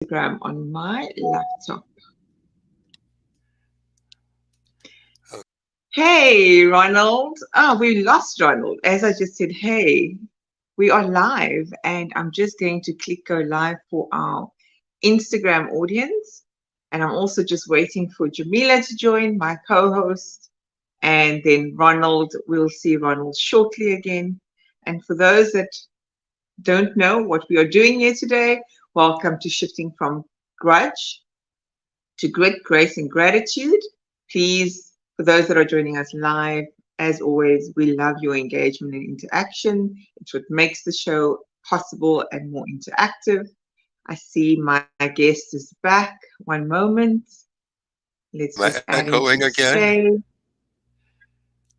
Instagram on my laptop. Hey, Ronald. We lost Ronald. As I just said, hey, we are live, and I'm just going to click go live for our Instagram audience. And I'm also just waiting for Jamila to join, my co-host, and then Ronald. We'll see Ronald shortly again. And for those that don't know what we are doing here today, welcome to Shifting from Grudge to Grit, Grace, and Gratitude. Please, for those that are joining us live, as always, we love your engagement and interaction. It's what makes the show possible and more interactive. I see my guest is back. One moment. Let's Am I just add him to echoing the again? stage.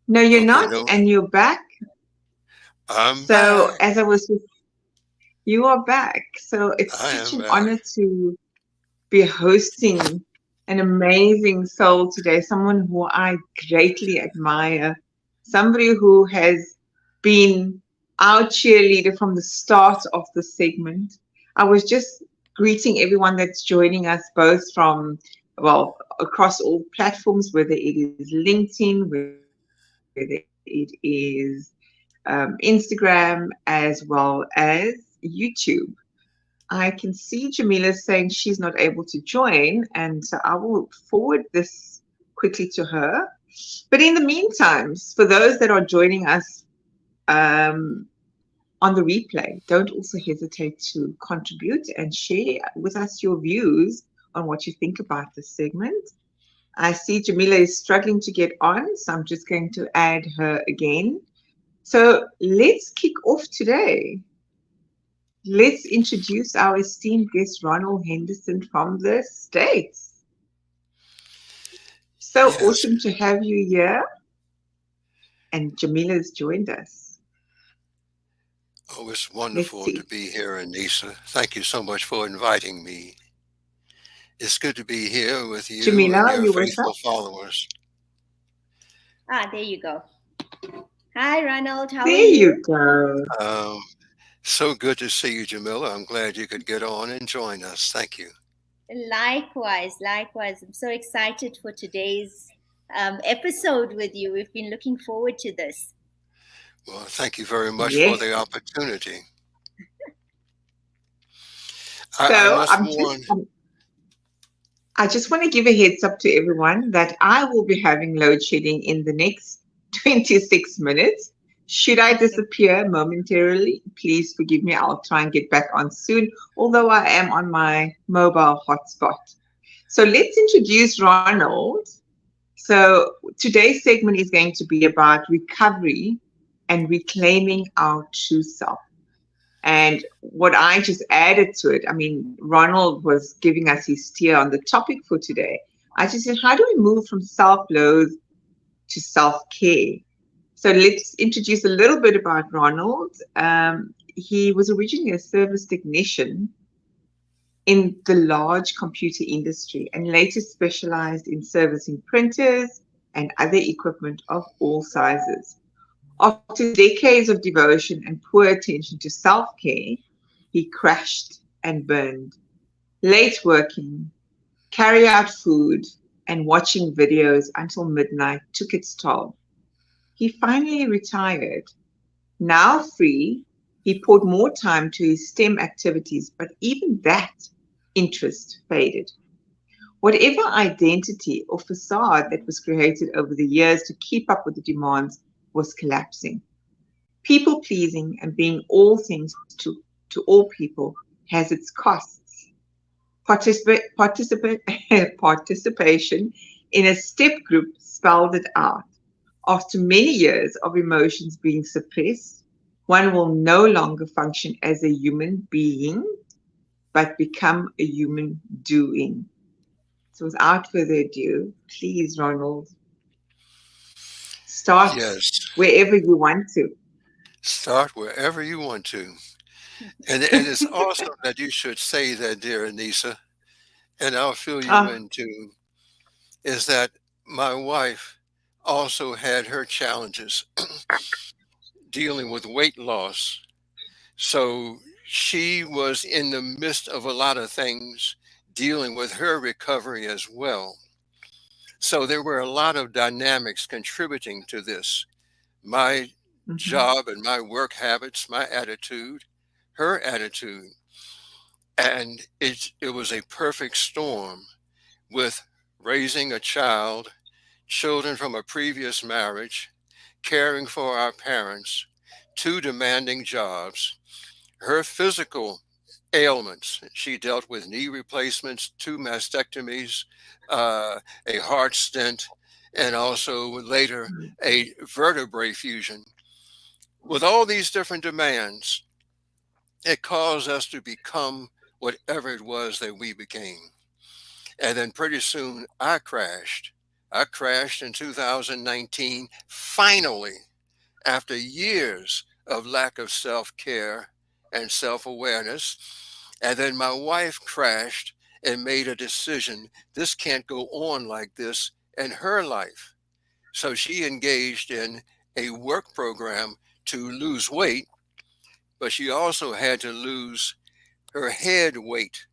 No, you're Okay, not, no, and you're back. I'm So, back. as I was, you are back. So, it's I such am an back. honor to be hosting an amazing soul today, someone who I greatly admire, somebody who has been our cheerleader from the start of the segment. I was just greeting everyone that's joining us, both from, well, across all platforms, whether it is LinkedIn, whether it is Instagram, as well as YouTube. I can see Jamila saying she's not able to join, and so I will forward this quickly to her. But in the meantime, for those that are joining us um, on the replay, don't also hesitate to contribute and share with us your views on what you think about this segment. I see Jamila is struggling to get on, so I'm just going to add her again. So let's kick off today. Let's introduce our esteemed guest, Ronald Henderson from the States. So Yes. awesome to have you here. And Jamila's joined us. Oh, it's Let's wonderful to see. be here, Anissa. Thank you so much for inviting me. It's good to be here with you Jamila, and are your you with faithful us? followers. There you go. Hi, Ronald. How are There you you? go. Um, so good to see you, Jamila. I'm glad you could get on and join us. Thank you. Likewise, likewise. I'm so excited for today's episode with you. We've been looking forward to this. Well, thank you very much for Yes. the opportunity. I So must warn, I just want to give a heads up to everyone that I will be having load shedding in the next 26 minutes. Should I disappear momentarily, please forgive me. I'll try and get back on soon, although I am on my mobile hotspot. So let's introduce Ronald. So today's segment is going to be about recovery and reclaiming our true self. And what I just added to it, I mean, Ronald was giving us his steer on the topic for today. I just said, how do we move from self-loathe to self-care? So let's introduce a little bit about Ronald. He was originally a service technician in the large computer industry and later specialized in servicing printers and other equipment of all sizes. After decades of devotion and poor attention to self care, he crashed and burned. Late working, carry out food, and watching videos until midnight took its toll. He finally retired. Now free, he poured more time to his STEM activities, but even that interest faded. Whatever identity or facade that was created over the years to keep up with the demands was collapsing. People pleasing and being all things to all people has its costs. Participation in a step group spelled it out. After many years of emotions being suppressed, one will no longer function as a human being, but become a human doing. So without further ado, please, Ronald, start yes, wherever you want to. start wherever you want to. And it's awesome that you should say that, dear Anissa. And I'll fill you Ah, in too, is that my wife also had her challenges dealing with weight loss. So she was in the midst of a lot of things dealing with her recovery as well. So there were a lot of dynamics contributing to this. My Mhm. job and my work habits, my attitude, her attitude. And it was a perfect storm with raising a child, children from a previous marriage, caring for our parents, two demanding jobs, her physical ailments. She dealt with knee replacements, two mastectomies, a heart stent, and also later Mm. a vertebrae fusion. With all these different demands, it caused us to become whatever it was that we became. And then pretty soon I crashed. I crashed in 2019, finally, after years of lack of self care and self awareness. And then my wife crashed and made a decision, this can't go on like this in her life. So she engaged in a work program to lose weight, but she also had to lose her head weight.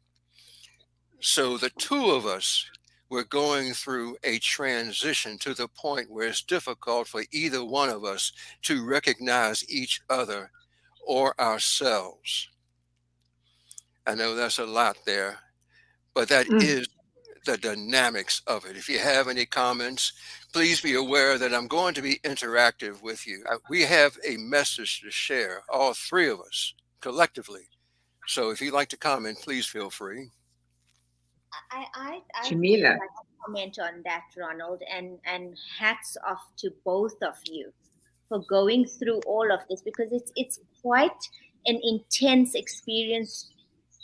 So the two of us were going through a transition to the point where it's difficult for either one of us to recognize each other or ourselves. I know that's a lot there, but that Mm. is the dynamics of it. If you have any comments, please be aware that I'm going to be interactive with you. We have a message to share, all three of us collectively. So if you'd like to comment, please feel free. I would Jamila. like to comment on that, Ronald, and hats off to both of you for going through all of this, because it's quite an intense experience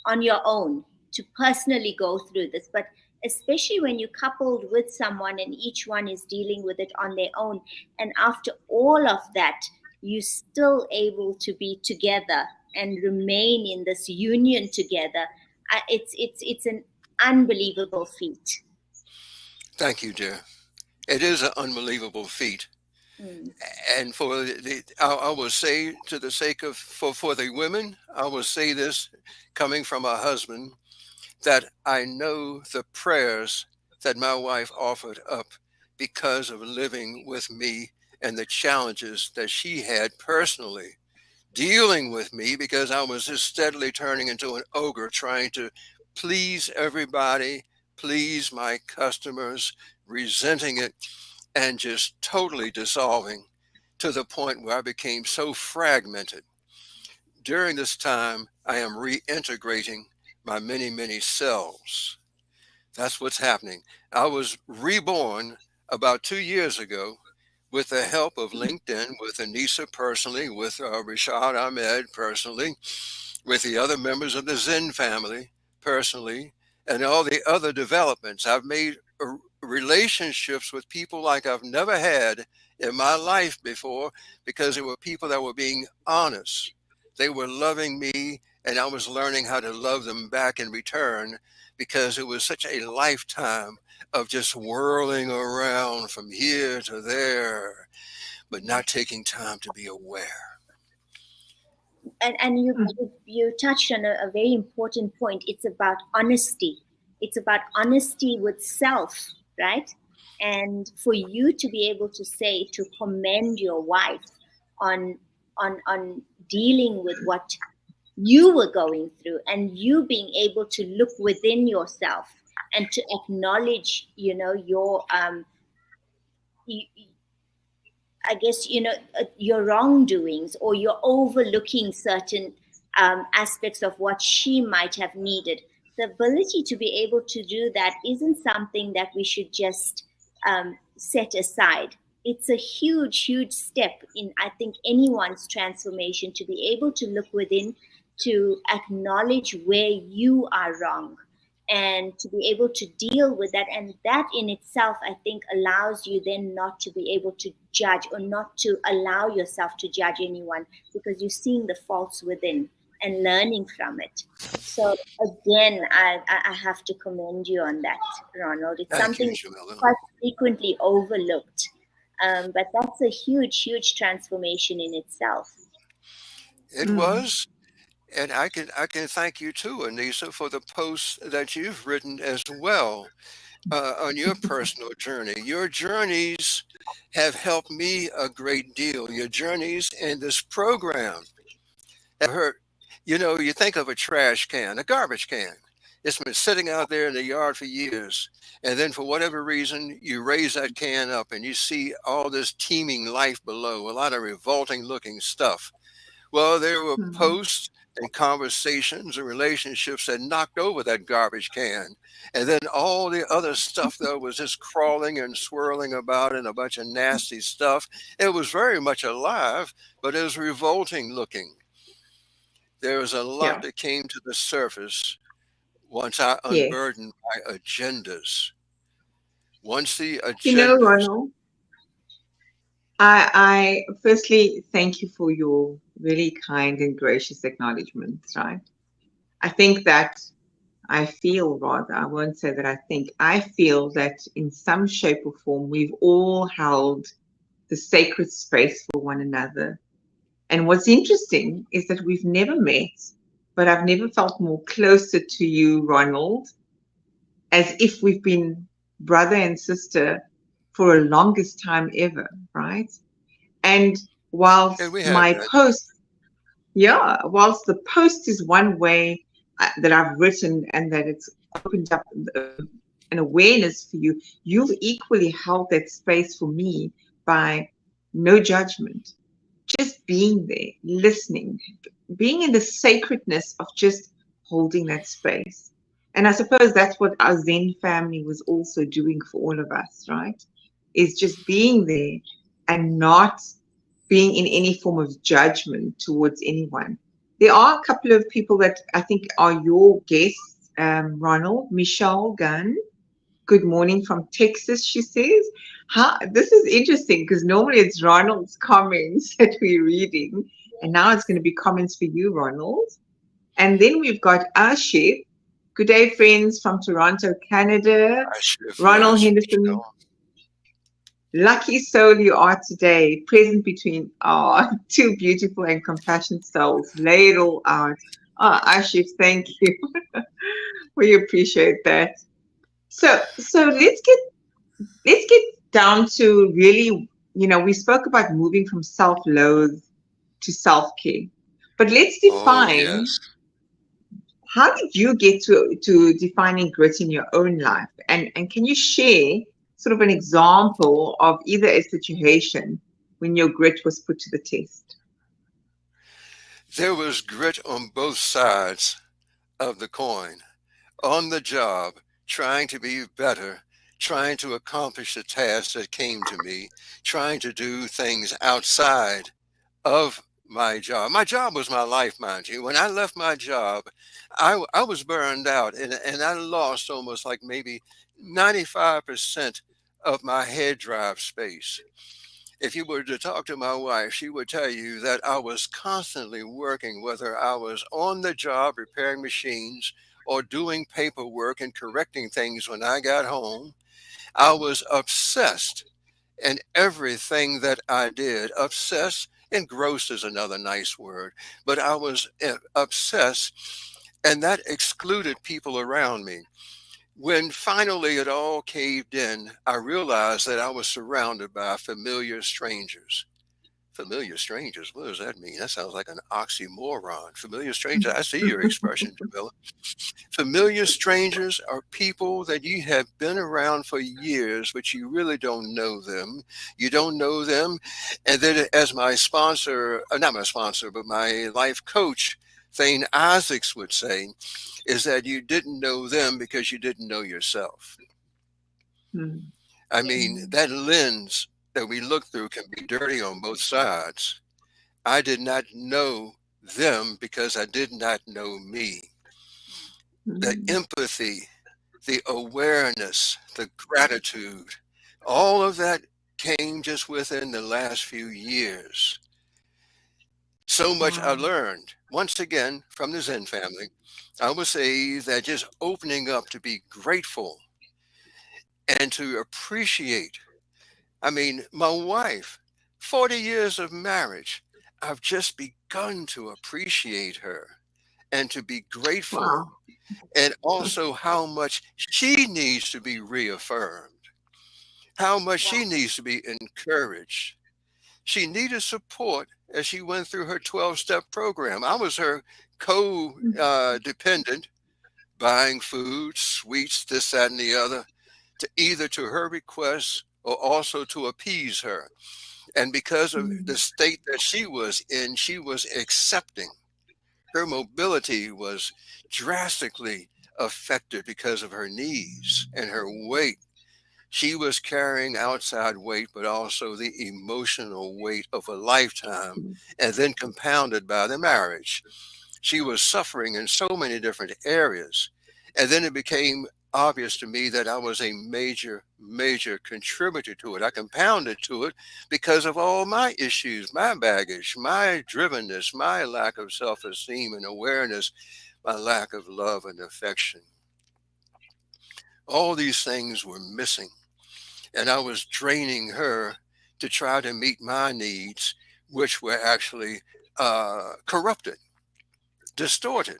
on your own to personally go through this, but especially when you're coupled with someone and each one is dealing with it on their own, and after all of that you're still able to be together and remain in this union together. It's an unbelievable feat. Thank you, dear. It is an unbelievable feat. Mm. And for I will say, to the sake of for the women, I will say this, coming from a husband, that I know the prayers that my wife offered up because of living with me and the challenges that she had personally dealing with me, because I was just steadily turning into an ogre trying to please everybody, please my customers, resenting it, and just totally dissolving to the point where I became so fragmented. During this time, I am reintegrating my many, many selves. That's what's happening. I was reborn about 2 years ago with the help of LinkedIn, with Anissa personally, with Rashad Ahmed personally, with the other members of the Zen family personally, and all the other developments. I've made relationships with people like I've never had in my life before, because they were people that were being honest. They were loving me, and I was learning how to love them back in return, because it was such a lifetime of just whirling around from here to there, but not taking time to be aware. And Mm. you touched on a very important point. It's about honesty. It's about honesty with self, right? And for you to be able to say, to commend your wife on on dealing with what you were going through, and you being able to look within yourself and to acknowledge, your I guess, your wrongdoings, or you're overlooking certain aspects of what she might have needed. The ability to be able to do that isn't something that we should just set aside. It's a huge, huge step in, I think, anyone's transformation, to be able to look within, to acknowledge where you are wrong, and to be able to deal with that. And that in itself, I think, allows you then not to be able to judge, or not to allow yourself to judge anyone, because you're seeing the faults within and learning from it. So again, I have to commend you on that, Ronald. It's Thank you, something Jamila. quite frequently overlooked, but that's a huge, huge transformation in itself. It Mm. was. And I can thank you too, Anissa, for the posts that you've written as well on your personal journey. Your journeys have helped me a great deal. Your journeys in this program have hurt. You think of a trash can, a garbage can. It's been sitting out there in the yard for years. And then, for whatever reason, you raise that can up and you see all this teeming life below, a lot of revolting looking stuff. Well, there were Mhm. posts and conversations and relationships that knocked over that garbage can. And then all the other stuff that was just crawling and swirling about and a bunch of nasty stuff. It was very much alive, but it was revolting looking. There was a lot Yeah. that came to the surface once I Yes. unburdened my agendas. Once the agendas, Ronald, I firstly thank you for your really kind and gracious acknowledgements, right? I think that I feel, rather, I won't say that I think, I feel that in some shape or form, we've all held the sacred space for one another. And what's interesting is that we've never met, but I've never felt more closer to you, Ronald, as if we've been brother and sister for a longest time ever, right? And and whilst we have my that. post, yeah, whilst the post is one way that I've written and that it's opened up an awareness for you, you've equally held that space for me by no judgment, just being there, listening, being in the sacredness of just holding that space. And I suppose that's what our Zen family was also doing for all of us, right? Is just being there and not being in any form of judgment towards anyone. There are a couple of people that I think are your guests, Ronald, Michelle Gunn. Good morning from Texas, she says. This is interesting because normally it's Ronald's comments that we're reading, and now it's going to be comments for you, Ronald. And then we've got Ashif. Good day, friends from Toronto, Canada. I shift, Ronald yes, Henderson, Michelle. lucky soul you are today, present between two beautiful and compassionate souls. Lay it all out. Ashif, thank you. We appreciate that. So let's get down to really, we spoke about moving from self-loathe to self-care. But let's Oh, define, yes. how did you get to defining grit in your own life? And can you share sort of an example of either a situation when your grit was put to the test? There was grit on both sides of the coin. On the job, trying to be better, trying to accomplish the tasks that came to me, trying to do things outside of my job. My job was my life, mind you. When I left my job, I was burned out and I lost almost like maybe 95% of my head drive space. If you were to talk to my wife, she would tell you that I was constantly working, whether I was on the job repairing machines or doing paperwork and correcting things when I got home. I was obsessed in everything that I did. Obsessed, engrossed is another nice word, but I was obsessed, and that excluded people around me. When finally it all caved in, I realized that I was surrounded by familiar strangers. Familiar strangers, what does that mean? That sounds like an oxymoron. Familiar stranger, I see your expression, Jamila. Familiar strangers are people that you have been around for years, but you really don't know them. You don't know them. And then, as my sponsor, not my sponsor, but my life coach, Thane Isaacs would say, is that you didn't know them because you didn't know yourself. Hmm. I mean, Mm, that lens that we look through can be dirty on both sides. I did not know them because I did not know me. The Hmm. empathy, the awareness, the gratitude, all of that came just within the last few years. So much I Wow. learned, once again, from the Zen family. I would say that just opening up to be grateful and to appreciate. I mean, my wife, 40 years of marriage, I've just begun to appreciate her. and to be grateful, Wow. and also how much she needs to be reaffirmed, how much Wow. she needs to be encouraged. She needed support as she went through her 12-step program. I was her co-dependent, buying food, sweets, this, that, and the other, to either to her requests or also to appease her. And because of the state that she was in, she was accepting. Her mobility was drastically affected because of her knees and her weight. She was carrying outside weight, but also the emotional weight of a lifetime, and then compounded by the marriage. She was suffering in so many different areas. And then it became obvious to me that I was a major contributor to it. I compounded to it because of all my issues, my baggage, my drivenness, my lack of self esteem and awareness, my lack of love and affection. All these things were missing. And I was draining her to try to meet my needs, which were actually corrupted, distorted.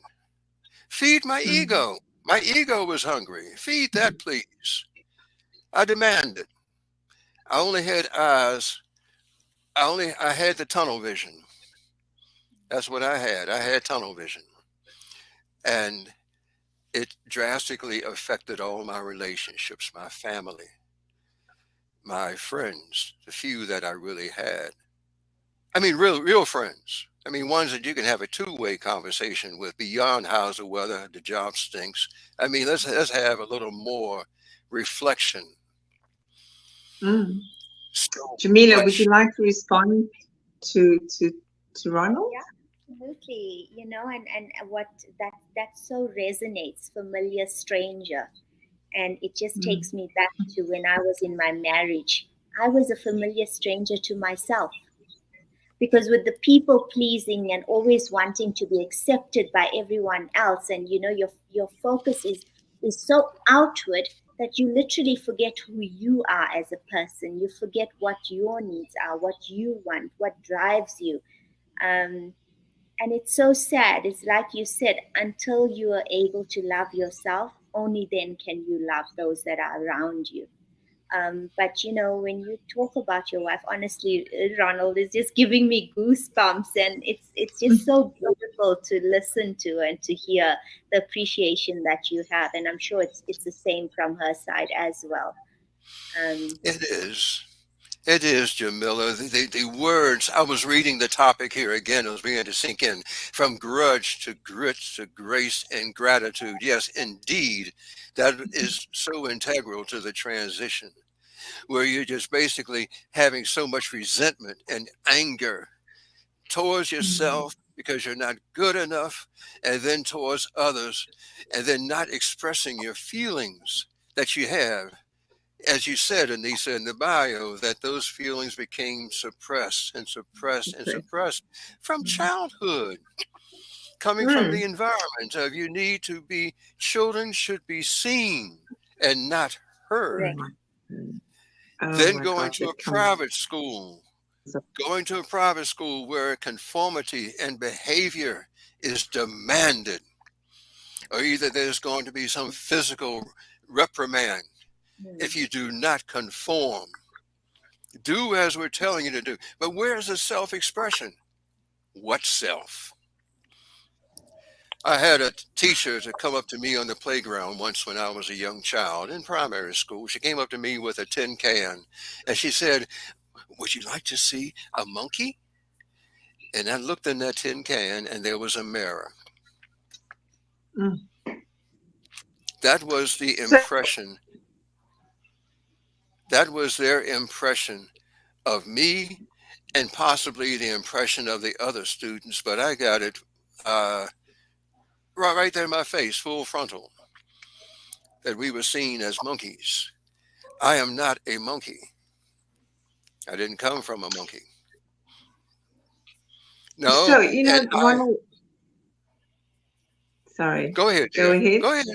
Feed my ego. My ego was hungry. Feed that, please. I demanded. I only had eyes. I had the tunnel vision. That's what I had. I had tunnel vision. And it drastically affected all my relationships, my family, my friends, the few that I really had. I mean, real friends. I mean, ones that you can have a two-way conversation with beyond how's the weather, the job stinks. I mean, let's have a little more reflection. Mm. So Jamila, would you much. like to respond to to to Ronald? Yeah, absolutely. And what that so resonates, familiar stranger. And it just Mm. takes me back to when I was in my marriage. I was a familiar stranger to myself, because with the people pleasing and always wanting to be accepted by everyone else, and your focus is so outward that you literally forget who you are as a person. You forget what your needs are, what you want, what drives you. um, and it's so sad. It's like you said, until you are able to love yourself, only then can you love those that are around you. But when you talk about your wife, honestly, Ronald is just giving me goosebumps, and it's just so beautiful to listen to and to hear the appreciation that you have, and I'm sure it's the same from her side as well. Um, It is. It is, Jamila. The words, I was reading the topic here again, it was beginning to sink in. From grudge to grit to grace and gratitude. Yes, indeed, that is so integral to the transition, where you're just basically having so much resentment and anger towards Mm. yourself because you're not good enough, and then towards others, and then not expressing your feelings that you have. As you said, Anissa, in the bio, that those feelings became suppressed and suppressed and Okay. suppressed from childhood, coming from the Mm. environment of you need to be, children should be seen and not Oh heard. correct. my, oh Then my going gosh, to a it comes private school, up. where conformity and behavior is demanded, or either there's going to be some physical reprimand Hmm. if you do not conform. Do as we're telling you to do. But where's the self expression? What self? I had a teacher to come up to me on the playground once when I was a young child in primary school. She came up to me with a tin can and she said, "Would you like to see a monkey?" And I looked in that tin can and there was a mirror. Mm. That was the So, impression. That was their impression of me and possibly the impression of the other students. But I got it uh, right there in my face, full frontal, that we were seen as monkeys. I am not a monkey. I didn't come from a monkey. No, and I Ronald, sorry, go ahead, go dear. ahead. Go ahead.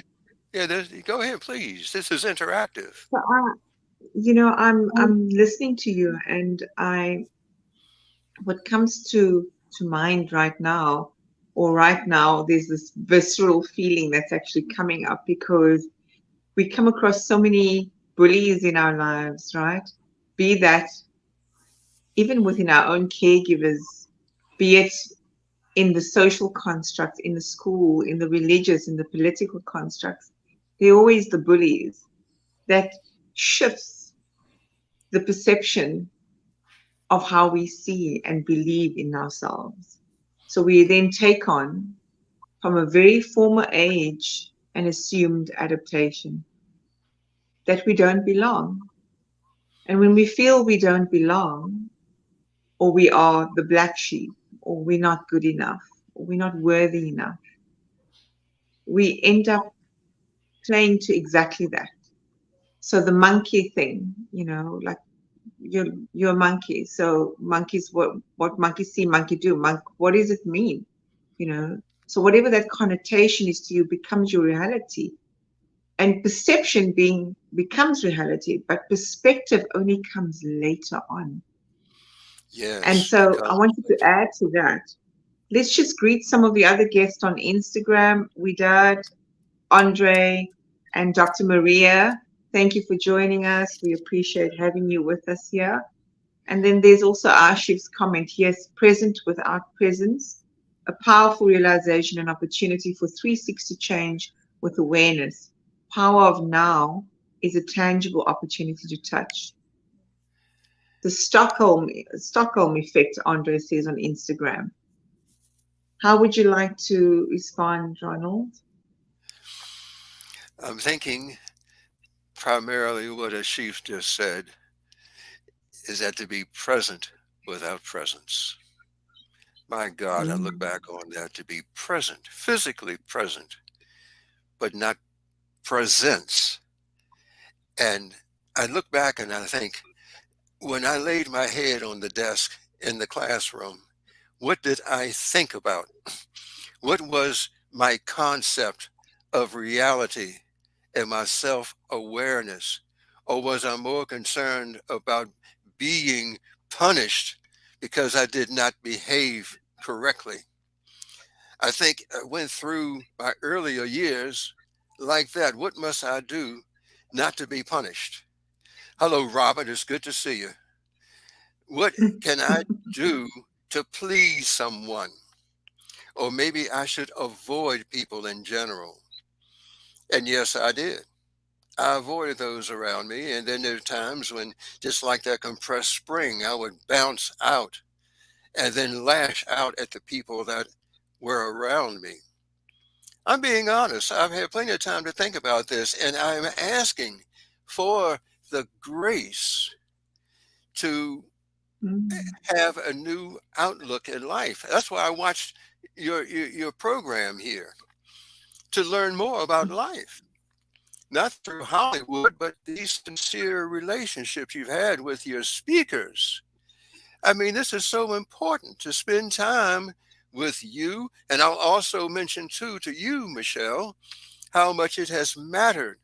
Yeah, go ahead, please. This is interactive. So I'm listening to you, and what comes to mind right now. or right now there's this visceral feeling that's actually coming up because we come across so many bullies in our lives, right? Be that even within our own caregivers, be it in the social construct, in the school, in the religious, in the political constructs, they're always the bullies that shifts the perception of how we see and believe in ourselves. So we then take on from a very former age an assumed adaptation that we don't belong. And when we feel we don't belong, or we are the black sheep, or we're not good enough, or we're not worthy enough, we end up playing to exactly that. So the monkey thing, like you're a monkey. So monkeys, what monkeys see, monkey do. What does it mean? So whatever that connotation is to you becomes your reality, and perception becomes reality, but perspective only comes later on. And Yes, so I because wanted to add to that. Let's just greet some of the other guests on Instagram. Widad, Andre, and Dr. Maria. Thank you for joining us. We appreciate having you with us here. And then there's also Ashif's comment. Yes, present without presence, a powerful realization and opportunity for 360 change with awareness. Power of now is a tangible opportunity to touch. The Stockholm effect, Andre says on Instagram. How would you like to respond, Ronald? I'm thinking primarily what Ashif just said is that to be present without presence. My God, I look Mm. back on that, to be present, physically present, but not presence. And I look back and I think, when I laid my head on the desk in the classroom, what did I think about? What was my concept of reality and my self awareness? Or was I more concerned about being punished because I did not behave correctly? I think I went through my earlier years like that. What must I do not to be punished? Hello, Robert. It's good to see you. What can I do to please someone? Or maybe I should avoid people in general. And yes, I did. I avoided those around me. And then there are times when, just like that compressed spring, I would bounce out and then lash out at the people that were around me. I'm being honest. I've had plenty of time to think about this, and I'm asking for the grace to Mm. have a new outlook in life. That's why I watched your program here, to learn more about life, not through Hollywood, but these sincere relationships you've had with your speakers. I mean, this is so important, to spend time with you. And I'll also mention, too, to you, Michelle, how much it has mattered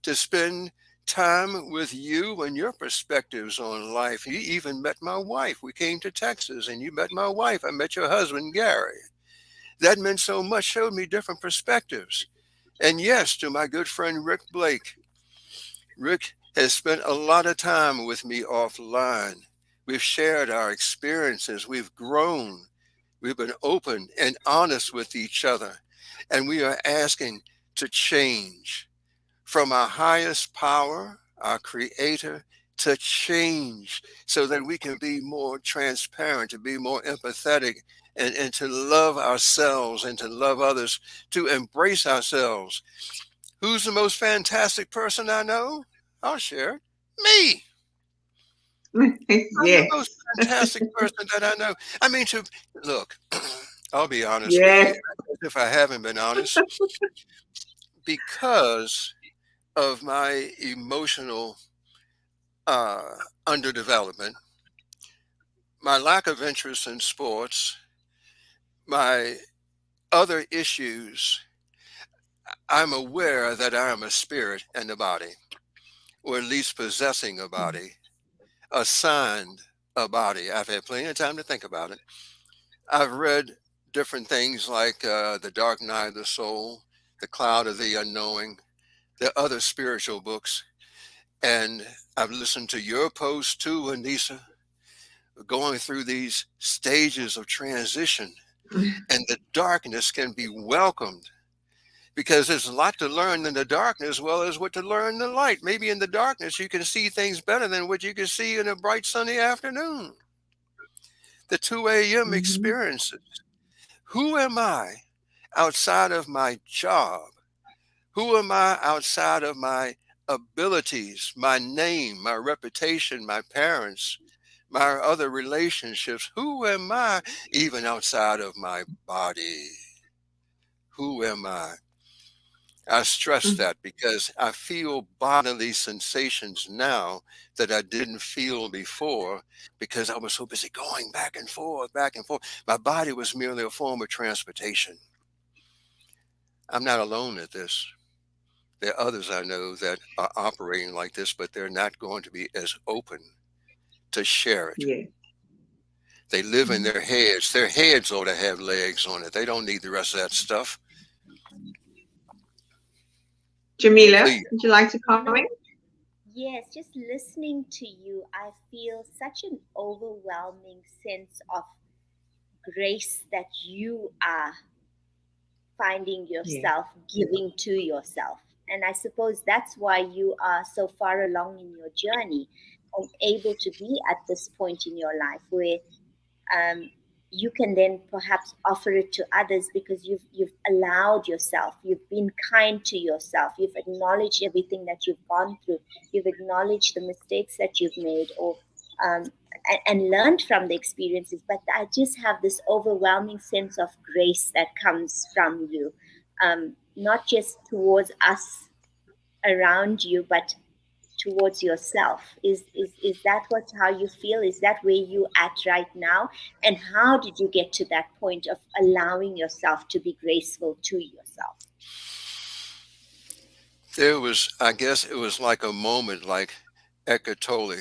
to spend time with you and your perspectives on life. You even met my wife. We came to Texas and you met my wife. I met your husband, Gary. That meant so much, showed me different perspectives. And yes, to my good friend Rick Blake. Rick has spent a lot of time with me offline. We've shared our experiences. We've grown. We've been open and honest with each other. And we are asking to change from our highest power, our creator, to change so that we can be more transparent, to be more empathetic, and to love ourselves and to love others, to embrace ourselves. Who's the most fantastic person I know? I'll share it. Me. I'm the most Yes, fantastic person that I know. I mean, to look, I'll be honest with you, yes. as if I haven't been honest, because of my emotional underdevelopment, my lack of interest in sports, my other issues, I'm aware that I am a spirit and a body, or at least possessing a body, assigned a body. I've had plenty of time to think about it. I've read different things like The Dark Night of the Soul, The Cloud of the Unknowing, the other spiritual books. And I've listened to your post too, Anissa, going through these stages of transition. And the darkness can be welcomed because there's a lot to learn in the darkness as well as what to learn in the light. Maybe in the darkness, you can see things better than what you can see in a bright sunny afternoon. The 2 a.m. Mhm. experiences. Who am I outside of my job? Who am I outside of my abilities, my name, my reputation, my parents, my other relationships? Who am I even outside of my body? Who am I? I stress Mm. that because I feel bodily sensations now that I didn't feel before because I was so busy going back and forth, back and forth. My body was merely a form of transportation. I'm not alone at this. There are others I know that are operating like this, but they're not going to be as open to share it. Yeah. They live in Mhm. their heads. Their heads ought to have legs on it. They don't need the rest of that stuff. Jamila, Please. would you like to You comment? know, yes, just listening to you, I feel such an overwhelming sense of grace that you are finding Yeah. yourself giving to yourself. And I suppose that's why you are so far along in your journey and able to be at this point in your life where um, you can then perhaps offer it to others because you've allowed yourself, you've been kind to yourself, you've acknowledged everything that you've gone through, you've acknowledged the mistakes that you've made, or um, and learned from the experiences. But I just have this overwhelming sense of grace that comes from you, not just towards us around you, but towards yourself. Is that what how you feel? Is that where you at right now? And how did you get to that point of allowing yourself to be graceful to yourself? There was, I guess it was like a moment like Eckhart Tolle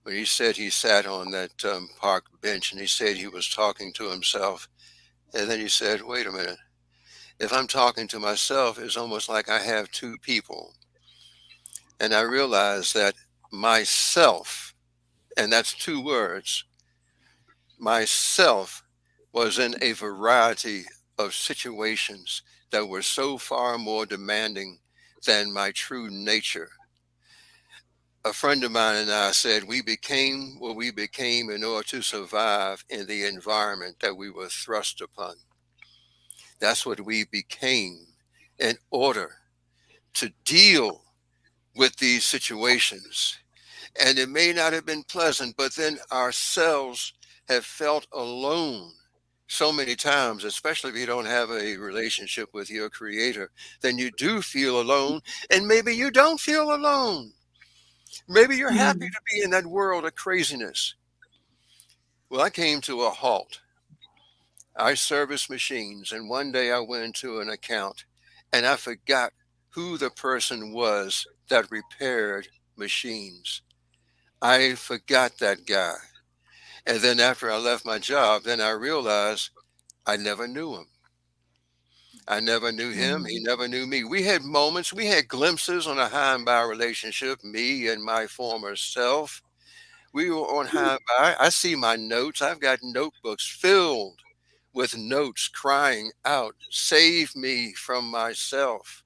when he said he sat on that park bench and he said he was talking to himself. And then he said, wait a minute. If I'm talking to myself, it's almost like I have two people. And I realized that myself, and that's two words, myself was in a variety of situations that were so far more demanding than my true nature. A friend of mine and I said we became what we became in order to survive in the environment that we were thrust upon. That's what we became in order to deal with these situations. And it may not have been pleasant, but then ourselves have felt alone so many times, especially if you don't have a relationship with your creator, then you do feel alone. And maybe you don't feel alone. Maybe you're happy Mm. to be in that world of craziness. Well, I came to a halt. I service machines, and one day I went into an account and I forgot who the person was that repaired machines. I forgot that guy. And then after I left my job, then I realized I never knew him. I never knew him. He Mm. never knew me. We had moments, we had glimpses on a high and by relationship, me and my former self. We were on high and by. I see my notes. I've got notebooks filled with notes crying out, save me from myself.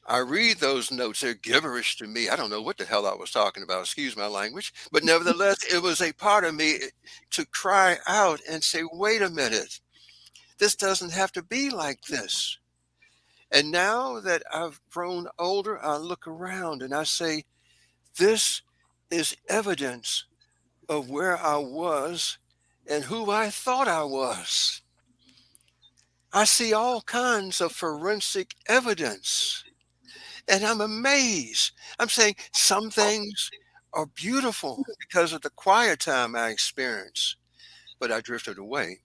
I read those notes. They're gibberish to me. I don't know what the hell I was talking about. Excuse my language. But nevertheless, it was a part of me to cry out and say, wait a minute. This doesn't have to be like this. And now that I've grown older, I look around and I say, this is evidence of where I was and who I thought I was. I see all kinds of forensic evidence. And I'm amazed. I'm saying some things are beautiful because of the quiet time I experienced, but I drifted away.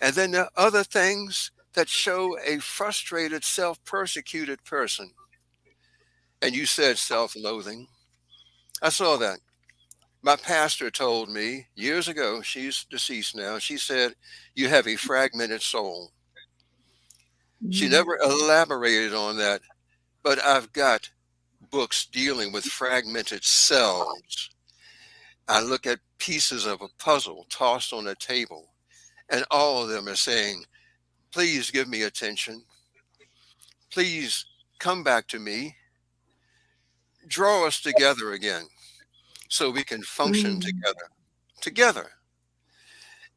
And then there are other things that show a frustrated, self persecuted person. And you said self loathing. I saw that. My pastor told me years ago, she's deceased now, she said, "You have a fragmented soul." She Mm, never elaborated on that, but I've got books dealing with fragmented cells. I look at pieces of a puzzle tossed on a table, and all of them are saying, "Please give me attention. Please come back to me. Draw us together again so we can function mm, together." Together.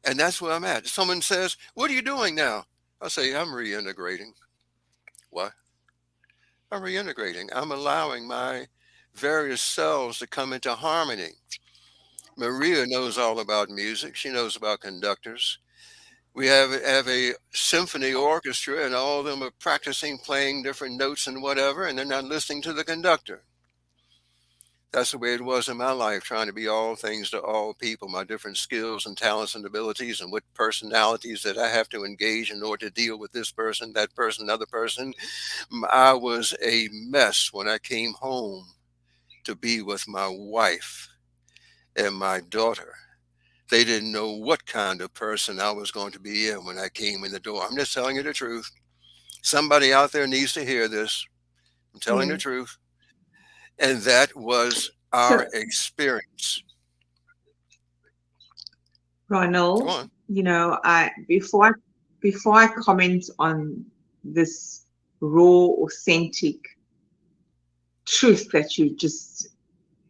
And that's where I'm at. Someone says, "What are you doing now?" I say, "I'm reintegrating." What? I'm reintegrating. I'm allowing my various cells to come into harmony. Maria knows all about music. She knows about conductors. We have a symphony orchestra, and all of them are practicing playing different notes and whatever, and they're not listening to the conductor. That's the way it was in my life, trying to be all things to all people, my different skills and talents and abilities, and what personalities that I have to engage in order to deal with this person, that person, another person. I was a mess when I came home to be with my wife and my daughter. They didn't know what kind of person I was going to be in when I came in the door. I'm just telling you the truth. Somebody out there needs to hear this. I'm telling the yes. truth. And that was So, our experience. Go Ronald, on. I before I comment on this raw, authentic truth that you just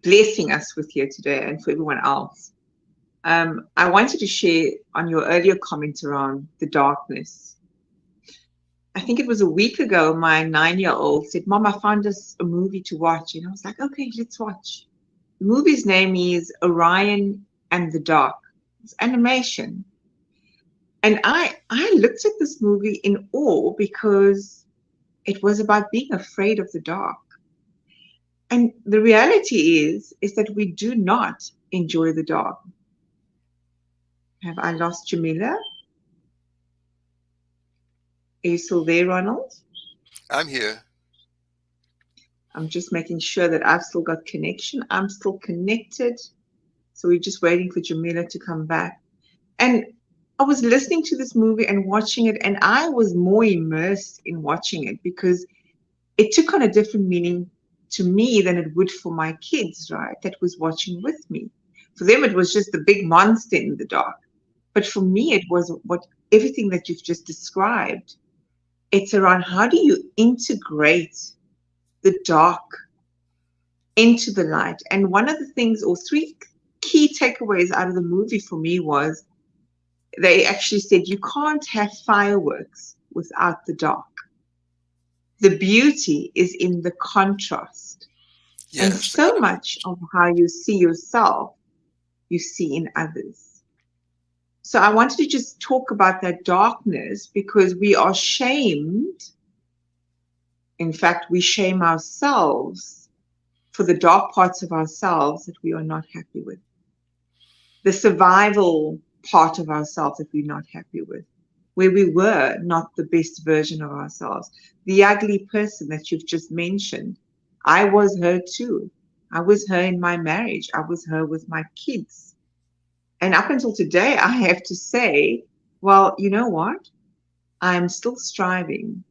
blessing us with here today, and for everyone else, I wanted to share on your earlier comment around the darkness. I think it was a week ago, my 9-year-old said, "Mom, I found us a movie to watch." And I was like, "Okay, let's watch." The movie's name is Orion and the Dark. It's animation. And I looked at this movie in awe because it was about being afraid of the dark. And the reality is that we do not enjoy the dark. Have I lost Jamila? Are you still there, Ronald? I'm here. I'm just making sure that I've still got connection. I'm still connected. So we're just waiting for Jamila to come back. And I was listening to this movie and watching it, and I was more immersed in watching it because it took on a different meaning to me than it would for my kids, right? That was watching with me. For them, it was just the big monster in the dark. But for me, it was what everything that you've just described. It's around how do you integrate the dark into the light. And one of the things, or three key takeaways out of the movie for me was they actually said you can't have fireworks without the dark. The beauty is in the contrast. And Yes, the so much of how you see yourself, you see in others. So I wanted to just talk about that darkness because we are shamed. In fact, we shame ourselves for the dark parts of ourselves that we are not happy with. The survival part of ourselves that we're not happy with, where we were not the best version of ourselves. The ugly person that you've just mentioned, I was her too. I was her in my marriage. I was her with my kids. And up until today, I have to say, well, you know what? I'm still striving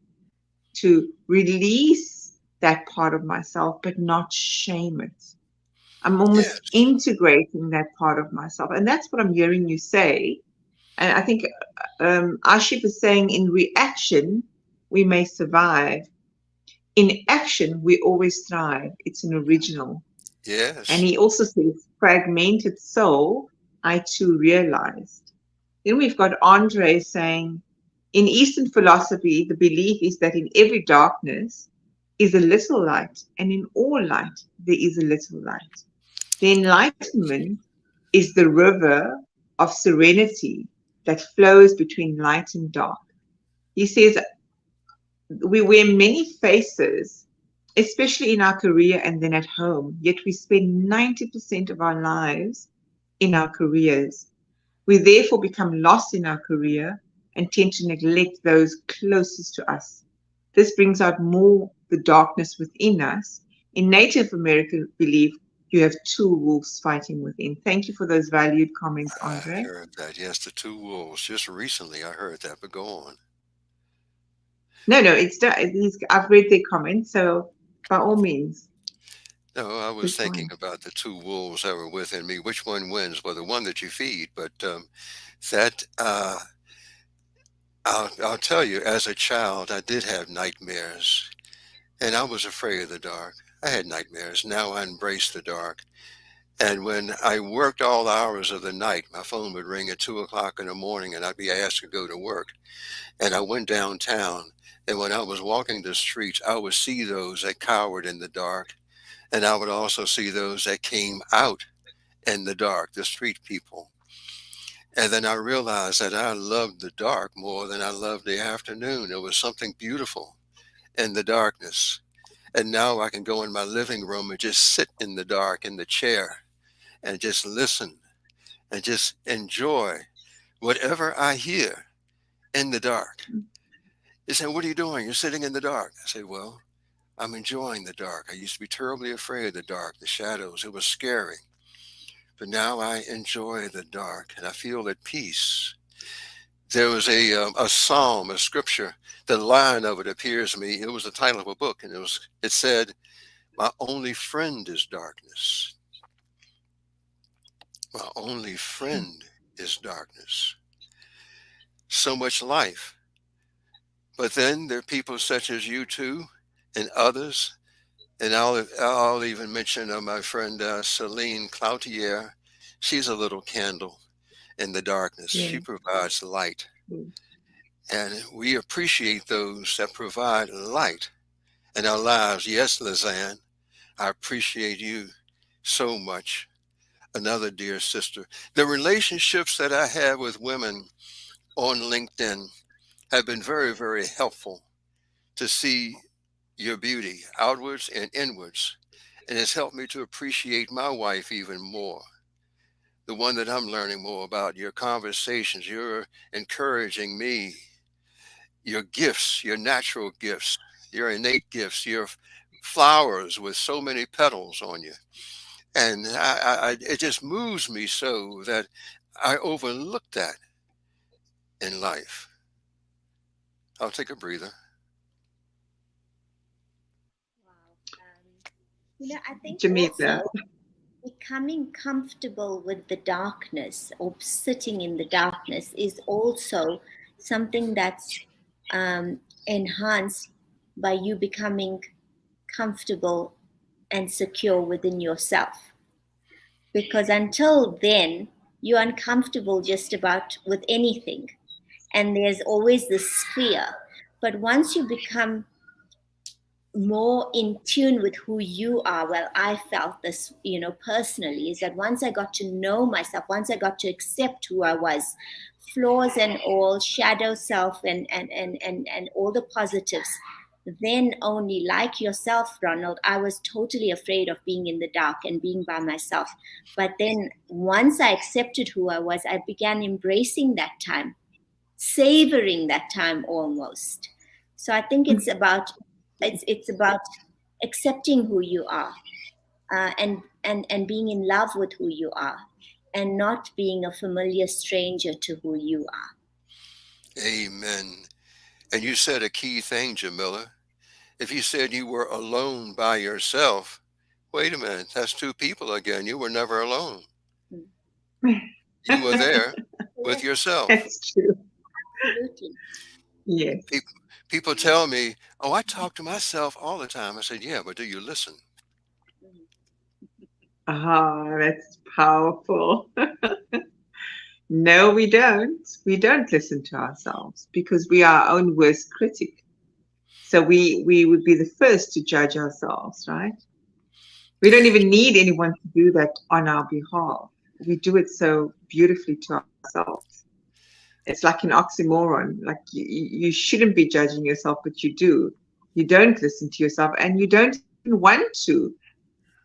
to release that part of myself, but not shame it. I'm almost yes, integrating that part of myself. And that's what I'm hearing you say. And I think Ashif is saying in reaction, we may survive. In action, we always thrive. It's an original. And yes, he also says, fragmented soul, I too realized. Then we've got Andre saying, in Eastern philosophy, the belief is that in every darkness is a little light, and in all light, there is a little light. The enlightenment is the river of serenity that flows between light and dark. He says, we wear many faces, especially in our career and then at home, yet we spend 90% of our lives in our careers. We therefore become lost in our career and tend to neglect those closest to us. This brings out more the darkness within us. In Native American belief, You have two wolves fighting within. Thank you for those valued comments, I Andre. heard that. Yes, the two wolves. Just recently I heard that, but go on. No, no, I've read their comments, so by all means, No, I was please go thinking on. about the two wolves that were within me. Which one wins? Well, the one that you feed, but that I'll tell you, as a child, I did have nightmares, and I was afraid of the dark. I had nightmares. Now I embrace the dark. And when I worked all hours of the night, my phone would ring at 2 o'clock in the morning, and I'd be asked to go to work. And I went downtown, and when I was walking the streets, I would see those that cowered in the dark, and I would also see those that came out in the dark, the street people. And then I realized that I loved the dark more than I loved the afternoon. There was something beautiful in the darkness. And now I can go in my living room and just sit in the dark in the chair and just listen and just enjoy whatever I hear in the dark. They say, "What are you doing? You're sitting in the dark." I say, "Well, I'm enjoying the dark. I used to be terribly afraid of the dark, the shadows. It was scary. But now I enjoy the dark and I feel at peace." There was a psalm, a scripture. The line of it appears to me. It was the title of a book, and it said, "My only friend is darkness. My only friend is darkness." So much life. But then there are people such as you two and others, and I'll even mention my friend Celine Cloutier. She's a little candle in the darkness. She Yeah. provides light. Mm. And we appreciate those that provide light in our lives. Yes, Lizanne, I appreciate you so much. Another dear sister. The relationships that I have with women on LinkedIn have been very, very helpful to see your beauty outwards and inwards. And it's helped me to appreciate my wife even more. The one that I'm learning more about, your conversations, you're encouraging me, your gifts, your natural gifts, your innate gifts, your flowers with so many petals on you. And it just moves me so that I overlook that in life. I'll take a breather. Wow. I think Jamila. also becoming comfortable with the darkness or sitting in the darkness is also something that's enhanced by you becoming comfortable and secure within yourself. Because until then, you're uncomfortable just about with anything. And there's always this fear. But once you become more in tune with who you are, well, I felt this, personally, is that once I got to know myself, once I got to accept who I was, flaws and all, shadow self and all the positives, then only, like yourself, Ronald, I was totally afraid of being in the dark and being by myself. But then once I accepted who I was, I began embracing that time, savoring that time almost. So I think it's about accepting who you are, and being in love with who you are, and not being a familiar stranger to who you are. Amen. And you said a key thing, Jamila. If you said you were alone by yourself, wait a minute, that's two people again. You were never alone. You were there with Correct. yourself. That's true. Absolutely. Yes. People tell me, "Oh, I talk to myself all the time." I said, "Yeah, but do you listen?" Ah, that's powerful. No, we don't. We don't listen to ourselves because we are our own worst critic. So we would be the first to judge ourselves, right? We don't Yes. even need anyone to do that on our behalf. We do it so beautifully to ourselves. It's like an oxymoron. Like you shouldn't be judging yourself, but you do. You don't listen to yourself, and you don't even want to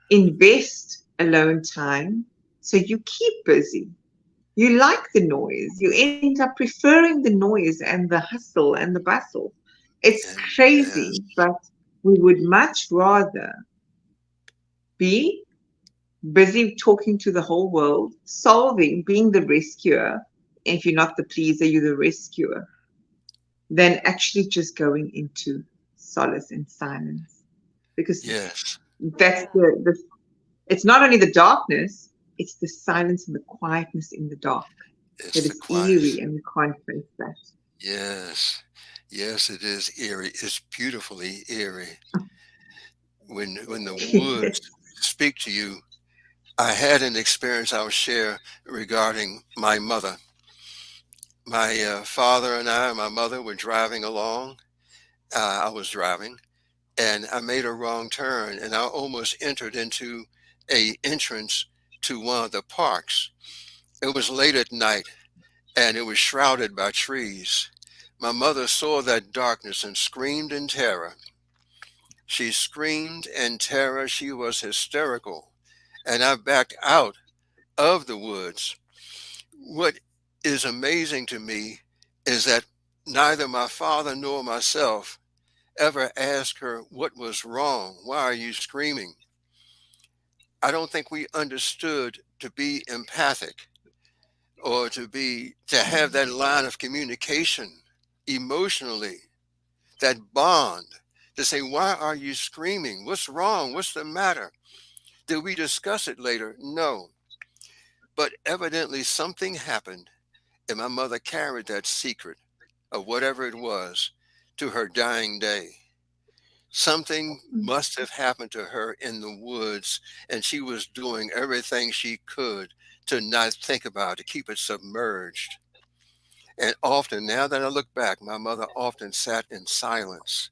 invest alone time. So you keep busy. You like the noise. You end up preferring the noise and the hustle and the bustle. It's And yes, crazy, but we would much rather be busy talking to the whole world, solving, being the rescuer. If you're not the pleaser, you're the rescuer. Than actually just going into solace and silence. Because Yes, that's the it's not only the darkness, it's the silence and the quietness in the dark that it's the is quiet. eerie and we can't face that. Yes, yes, it is eerie. It's beautifully eerie. When the woods Yes. speak to you, I had an experience I'll share regarding my mother. My father and I and my mother were driving along. I was driving, and I made a wrong turn, and I almost entered into a entrance to one of the parks. It was late at night, and it was shrouded by trees. My mother saw that darkness and screamed in terror. She screamed in terror. She was hysterical, and I backed out of the woods. What is amazing to me is that neither my father nor myself ever asked her what was wrong. Why are you screaming? I don't think we understood to be empathic or to have that line of communication emotionally, that bond, to say, why are you screaming? What's wrong? What's the matter? Did we discuss it later? No. But evidently something happened, and my mother carried that secret of whatever it was to her dying day. Something must have happened to her in the woods, and she was doing everything she could to not think about it, to keep it submerged. And often, now that I look back, my mother often sat in silence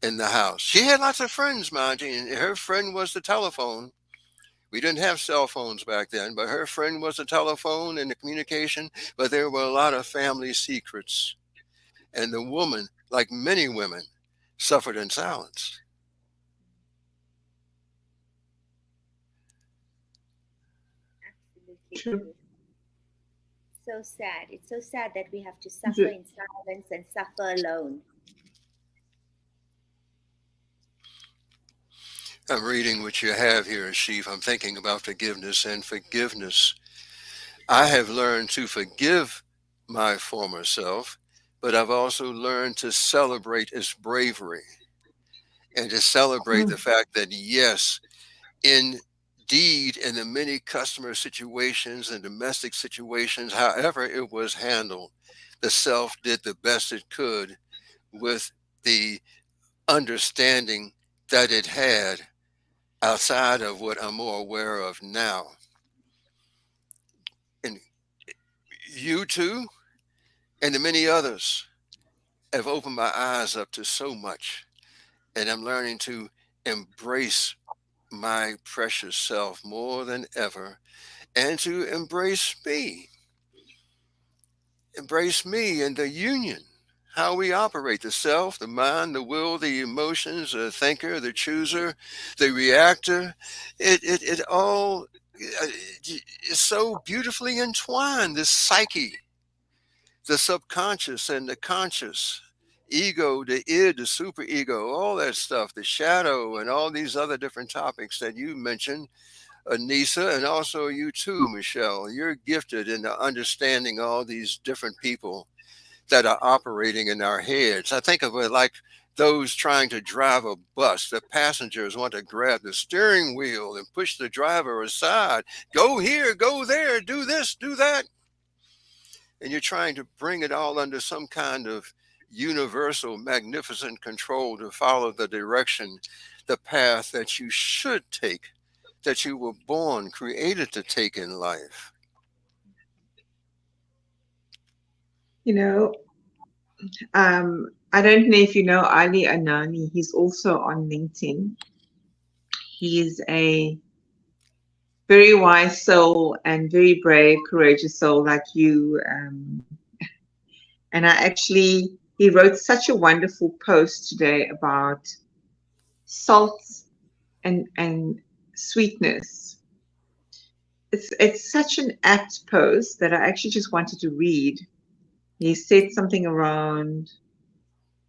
in the house. She had lots of friends, mind you, and her friend was the telephone. We didn't have cell phones back then, but her friend was the telephone and the communication. But there were a lot of family secrets. And the woman, like many women, suffered in silence. Absolutely True. true. So sad. It's so sad that we have to Is suffer it- in silence and suffer alone. I'm reading what you have here, Sheaf. I'm thinking about forgiveness and forgiveness. I have learned to forgive my former self, but I've also learned to celebrate its bravery and to celebrate the Mm. fact that, yes, indeed, in the many customer situations and domestic situations, however it was handled, the self did the best it could with the understanding that it had outside of what I'm more aware of now. And you too, and the many others have opened my eyes up to so much. And I'm learning to embrace my precious self more than ever and to embrace me and the union, how we operate the self, the mind, the will, the emotions, the thinker, the chooser, the reactor. It all is so beautifully entwined, this psyche, the subconscious and the conscious. Ego, the id, the superego, all that stuff, the shadow, and all these other different topics that you mentioned, Anissa, and also you too, Michelle. You're gifted in understanding all these different people that are operating in our heads. I think of it like those trying to drive a bus. The passengers want to grab the steering wheel and push the driver aside. Go here, go there, do this, do that. And you're trying to bring it all under some kind of universal, magnificent control to follow the direction, the path that you should take, that you were born, created to take in life. You know, I don't know if you know Ali Anani. He's also on LinkedIn. He is a very wise soul and very brave, courageous soul like you. And I actually, he wrote such a wonderful post today about salt and sweetness. It's such an apt post that I actually just wanted to read. He said something around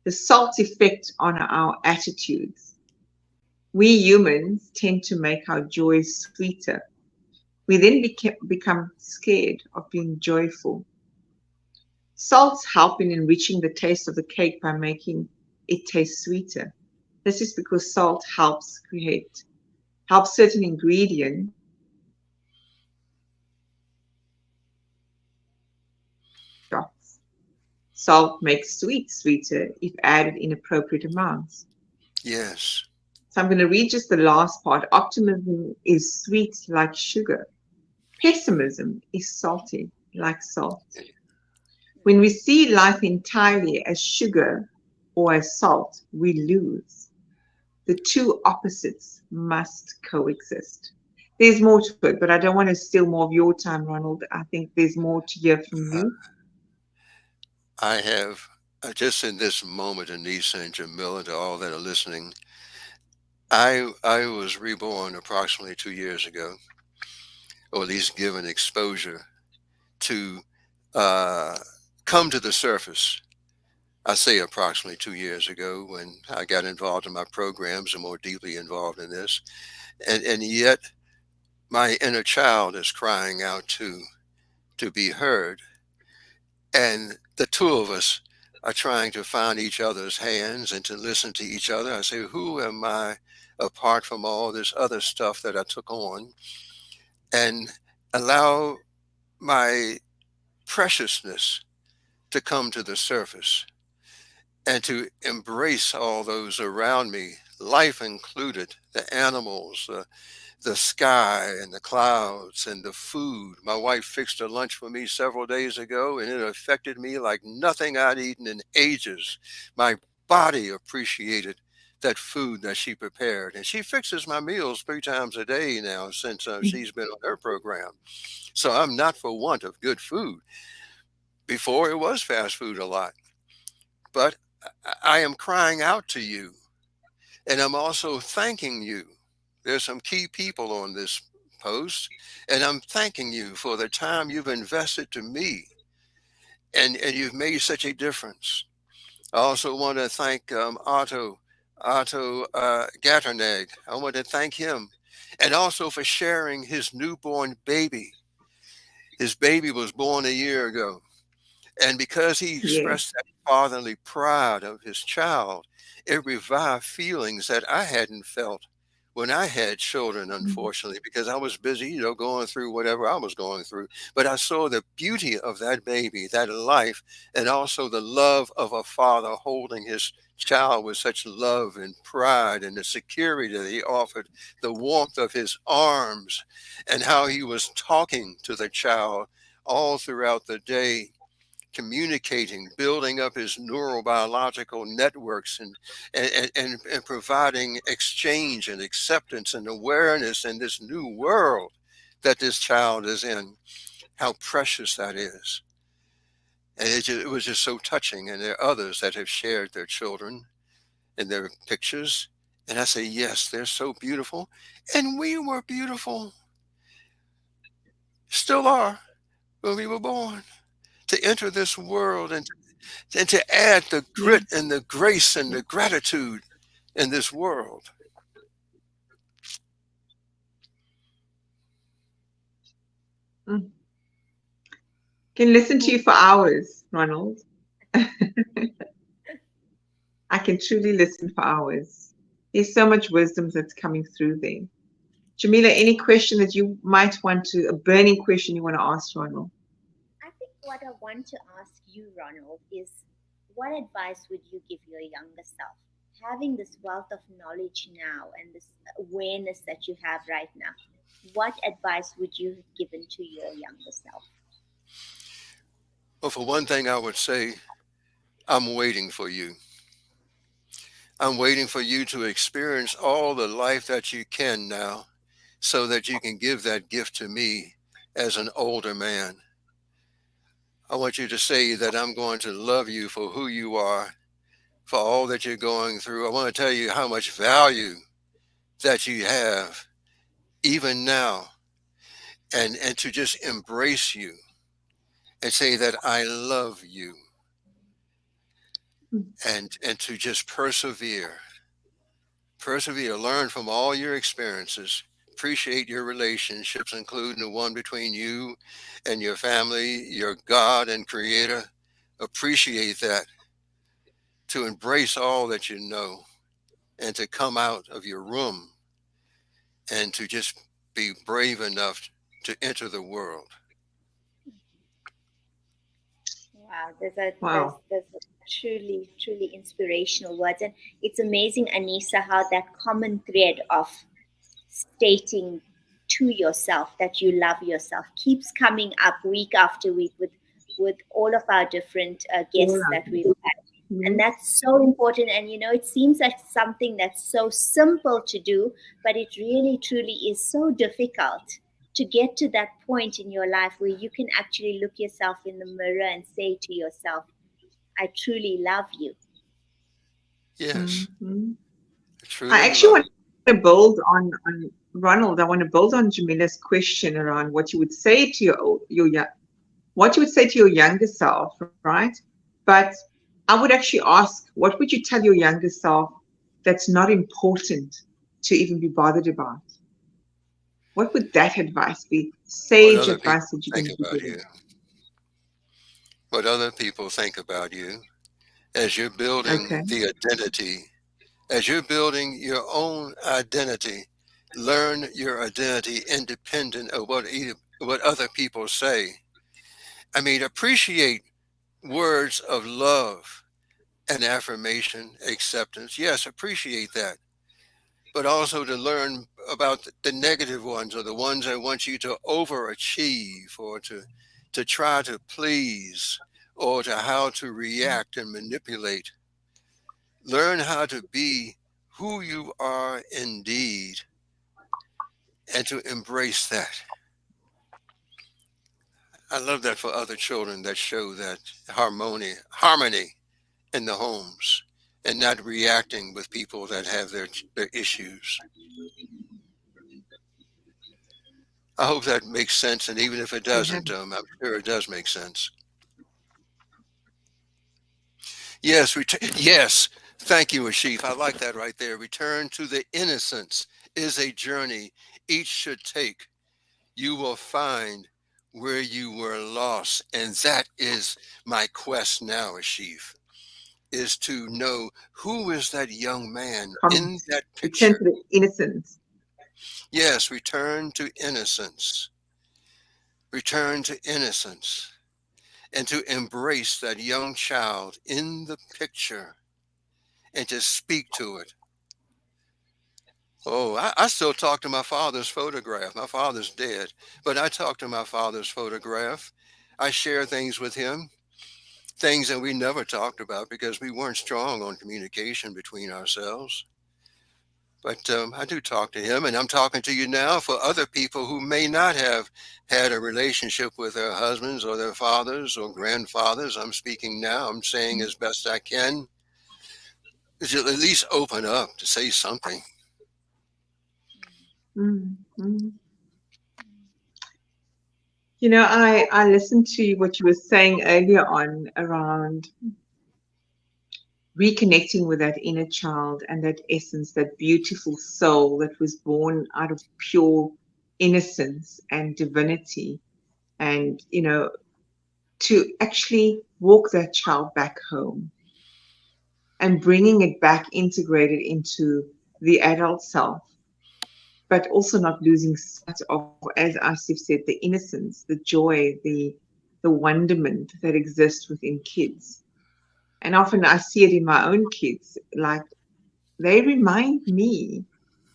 the salt effect on our attitudes. We humans tend to make our joy sweeter. We then become scared of being joyful. Salts help in enriching the taste of the cake by making it taste sweeter. This is because salt helps certain ingredients shots. Salt makes sweet sweeter if added in appropriate amounts. Yes. So I'm going to read just the last part. Optimism is sweet like sugar. Pessimism is salty like salt. When we see life entirely as sugar or as salt, we lose. The two opposites must coexist. There's more to it, but I don't want to steal more of your time, Ronald. I think there's more to hear from Uh, you. I have just in this moment, Anissa and Jamila, to all that are listening, I was reborn approximately 2 years ago, or at least given exposure to uh, come to the surface. I say approximately 2 years ago when I got involved in my programs and more deeply involved in this. And yet my inner child is crying out to be heard. And the two of us are trying to find each other's hands and to listen to each other. I say, who am I apart from all this other stuff that I took on? And allow my preciousness to come to the surface and to embrace all those around me, life included, the animals, the sky and the clouds and the food. My wife fixed a lunch for me several days ago, and it affected me like nothing I'd eaten in ages. My body appreciated that food that she prepared, and she fixes my meals 3 times a day now since she's been on her program. So I'm not for want of good food. Before it was fast food a lot, but I am crying out to you, and I'm also thanking you. There's some key people on this post, and I'm thanking you for the time you've invested to me, and you've made such a difference. I also want to thank Otto Gatternegg. I want to thank him, and also for sharing his newborn baby. His baby was born a year ago. And because he Yes. expressed that fatherly pride of his child, it revived feelings that I hadn't felt when I had children, unfortunately, because I was busy, going through whatever I was going through. But I saw the beauty of that baby, that life, and also the love of a father holding his child with such love and pride, and the security that he offered, the warmth of his arms, and how he was talking to the child all throughout the day, communicating, building up his neurobiological networks, and providing exchange and acceptance and awareness in this new world that this child is in. How precious that is. And it was just so touching. And there are others that have shared their children and their pictures. And I say, yes, they're so beautiful. And we were beautiful, still are, when we were born, to enter this world and to add the grit Yes. and the grace and the gratitude in this world. Mm. Can listen to you for hours, Ronald. I can truly listen for hours. There's so much wisdom that's coming through there. Jamila, any question that you might want to, a burning question you want to ask Ronald? I think what I want to ask you, Ronald, is what advice would you give your younger self? Having this wealth of knowledge now and this awareness that you have right now, what advice would you have given to your younger self? Well, for one thing, I would say, I'm waiting for you. I'm waiting for you to experience all the life that you can now so that you can give that gift to me as an older man. I want you to say that I'm going to love you for who you are, for all that you're going through. I want to tell you how much value that you have even now, and to just embrace you and say that I love you, and to just persevere, Persevere, learn from all your experiences. Appreciate your relationships, including the one between you and your family, your God and Creator. Appreciate that, to embrace all that you know, and to come out of your room and to just be brave enough to enter the world. Wow, there's Wow. there's a truly inspirational words, and it's amazing, Anissa, how that common thread of stating to yourself that you love yourself keeps coming up week after week with all of our different All guests that right. we've had. And Mhm. that's so important. And it seems like something that's so simple to do, but it really truly is so difficult to get to that point in your life where you can actually look yourself in the mirror and say to yourself, I truly love you. Yes, Mhm. I I truly actually love. want to build on Ronald. I want to build on Jamila's question around what you would say to what you would say to your younger self, right? But I would actually ask, what would you tell your younger self that's not important to even be bothered about? What would that advice be? What Sage other people advice that you think can give about them. you. What other people think about you as you're building Okay. the identity, as you're building your own identity. Learn your identity independent of what other people say. I mean, appreciate words of love and affirmation, acceptance. Yes, appreciate that. But also to learn about the negative ones, or the ones that want you to overachieve, or to try to please, or to how to react and manipulate. Learn how to be who you are indeed, and to embrace that. I love that for other children, that show that harmony in the homes, and not reacting with people that have their issues. I hope that makes sense, and even if it You have. doesn't, I'm sure it does make sense. Yes, yes. Thank you, Ashif. I like that right there. Return to the innocence is a journey each should take. You will find where you were lost, and that is my quest now, Ashif, is to know who is that young man Comment. in that Return picture. to the innocence. Yes, return to innocence. Return to innocence, and to embrace that young child in the picture, and to speak to it. Oh, I still talk to my father's photograph. My father's dead, but I talk to my father's photograph. I share things with him, things that we never talked about because we weren't strong on communication between ourselves. But I do talk to him, and I'm talking to you now for other people who may not have had a relationship with their husbands or their fathers or grandfathers. I'm speaking now. I'm saying as best I can, is you'll at least open up to say something. Mm, mm. I listened to what you were saying earlier on around reconnecting with that inner child and that essence, that beautiful soul that was born out of pure innocence and divinity. And, to actually walk that child back home and bringing it back integrated into the adult self, but also not losing sight of, as Asif said, the innocence, the joy, the wonderment that exists within kids. And often I see it in my own kids, like they remind me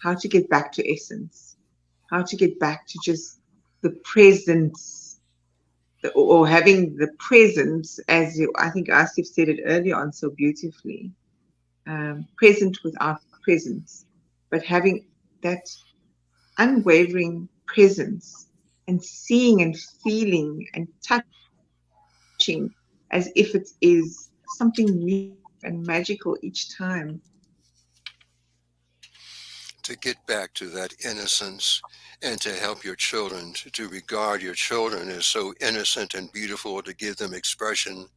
how to get back to essence, how to get back to just the presence, or having the presence, as I think Asif said it earlier on so beautifully, present without presence, but having that unwavering presence and seeing and feeling and touching as if it is something new and magical each time. To get back to that innocence, and to help your children, to regard your children as so innocent and beautiful, to give them expression,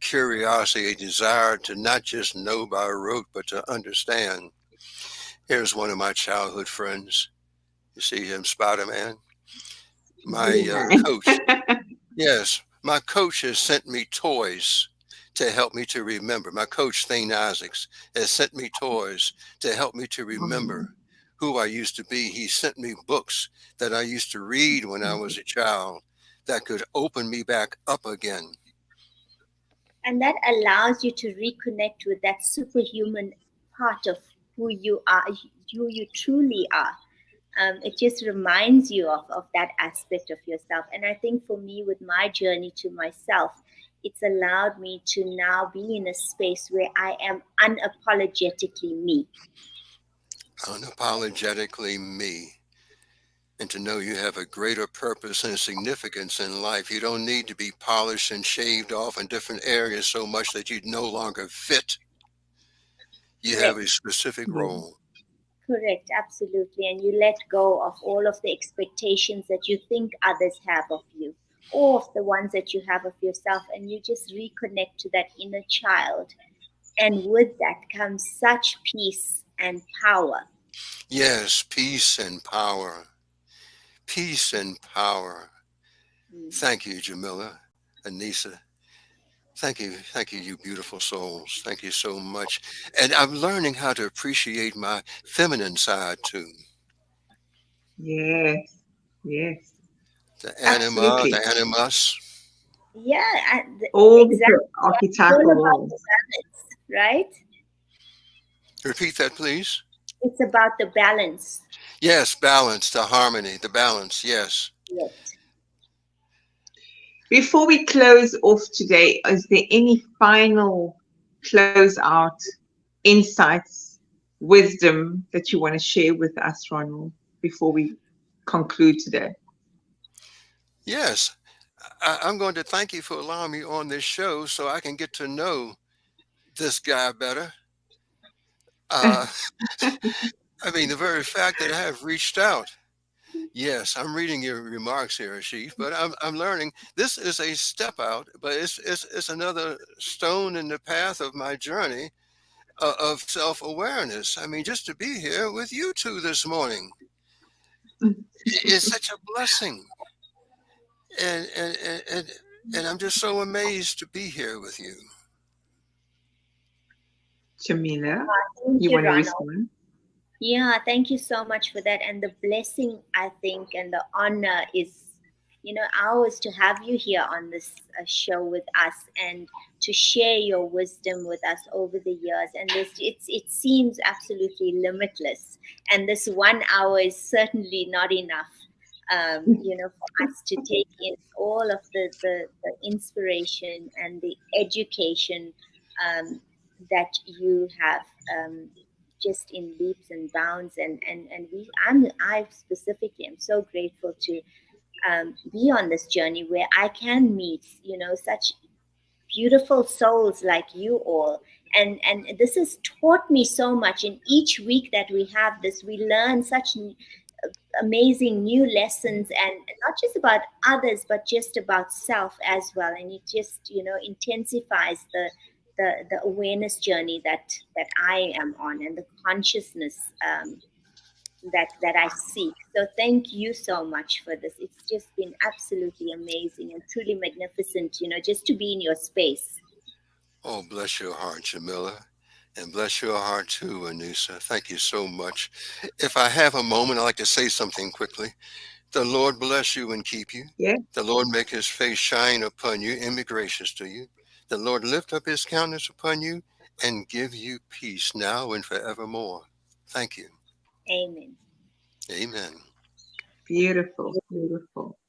curiosity, a desire to not just know by rote, but to understand. Here's one of my childhood friends. You see him, Spider-Man? My Yeah. coach. Yes, my coach has sent me toys to help me to remember. My coach, Thane Isaacs, has sent me toys to help me to remember who I used to be. He sent me books that I used to read when I was a child that could open me back up again. And that allows you to reconnect with that superhuman part of who you are, who you truly are. It just reminds you of that aspect of yourself. And I think for me, with my journey to myself, it's allowed me to now be in a space where I am unapologetically me. Unapologetically me. And to know you have a greater purpose and significance in life. You don't need to be polished and shaved off in different areas so much that you no longer fit. You have a Correct. specific Yeah. role. Correct, absolutely. And you let go of all of the expectations that you think others have of you, or of the ones that you have of yourself, and you just reconnect to that inner child. And with that comes such peace and power. Yes, peace and power. Peace and power. Mm. Thank you, Jamila, Anissa. Thank you, you beautiful souls. Thank you so much. And I'm learning how to appreciate my feminine side too. Yes. Yes. The anima, the Absolutely. animus. Yeah, All the exactly. It's all archetypal about the roles. balance, right? Repeat that, please. It's about the balance. Yes, balance, the harmony, the balance. Yes. Yes. Before we close off today, is there any final close out insights, wisdom that you want to share with us, Ronald, before we conclude today? Yes. I'm going to thank you for allowing me on this show so I can get to know this guy better. Uh, I mean, the very fact that I have reached out. Yes, I'm reading your remarks here, Chief, but I'm learning this is a step out, but it's another stone in the path of my journey of self awareness. I mean, just to be here with you two this morning is such a blessing, and and and and, and I'm just so amazed to be here with you. Jamila, Thank you you, want to Ronald. respond? Yeah, thank you so much for that. And the blessing, I think, and the honor is, ours to have you here on this show with us and to share your wisdom with us over the years. And it seems absolutely limitless. And this 1 hour is certainly not enough, for us to take in all of the inspiration and the education um, that you have. Just in leaps and bounds, and I specifically am so grateful to be on this journey where I can meet such beautiful souls like you all, and this has taught me so much. In each week that we have this, we learn such amazing new lessons, and not just about others but just about self as well. And it just intensifies the awareness journey that I am on, and the consciousness that I seek. So thank you so much for this. It's just been absolutely amazing and truly magnificent, just to be in your space. Oh, bless your heart, Jamila. And bless your heart too, Anissa. Thank you so much. If I have a moment, I'd like to say something quickly. The Lord bless you and keep you. Yeah. The Lord make his face shine upon you and be gracious to you. The Lord lift up his countenance upon you and give you peace now and forevermore. Thank you. Amen. Amen. Beautiful. Beautiful.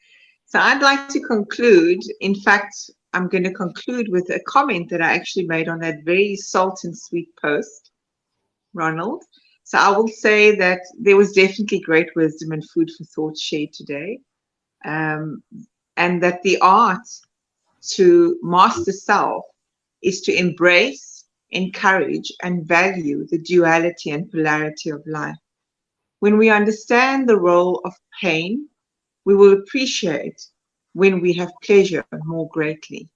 So I'd like to conclude. In fact, I'm going to conclude with a comment that I actually made on that very salt and sweet post, Ronald. So I will say that there was definitely great wisdom and food for thought shared today, um, and that the art to master self is to embrace, encourage, and value the duality and polarity of life. When we understand the role of pain, we will appreciate when we have pleasure more greatly.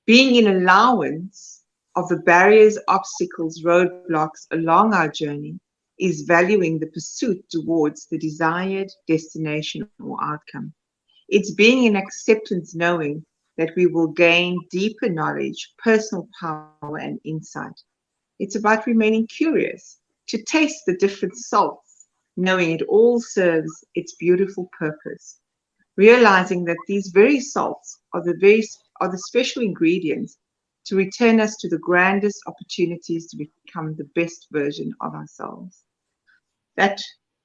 Being in allowance of the barriers, obstacles, roadblocks along our journey is valuing the pursuit towards the desired destination or outcome. It's being in acceptance, knowing that we will gain deeper knowledge, personal power, and insight. It's about remaining curious, to taste the different salts, knowing it all serves its beautiful purpose. Realizing that these very salts are the special ingredients to return us to the grandest opportunities to become the best version of ourselves. That,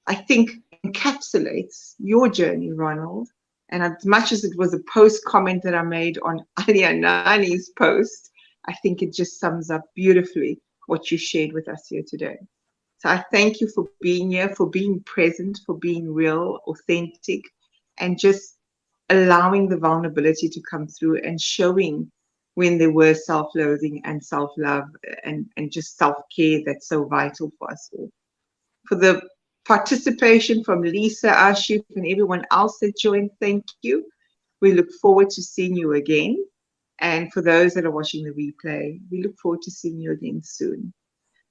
I think, encapsulates your journey, Ronald. And as much as it was a post comment that I made on Alianani's post, I think it just sums up beautifully what you shared with us here today. So I thank you for being here, for being present, for being real, authentic, and just allowing the vulnerability to come through and showing when there were self-loathing and self-love and just self-care that's so vital for us all. For the participation from Lisa, Ashif, and everyone else that joined, thank you. We look forward to seeing you again. And for those that are watching the replay, we look forward to seeing you again soon.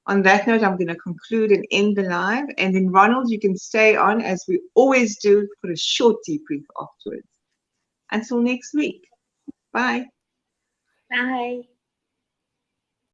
On that note, I'm going to conclude and end the live. And then, Ronald, you can stay on as we always do for a short debrief afterwards. Until next week. Bye. Bye.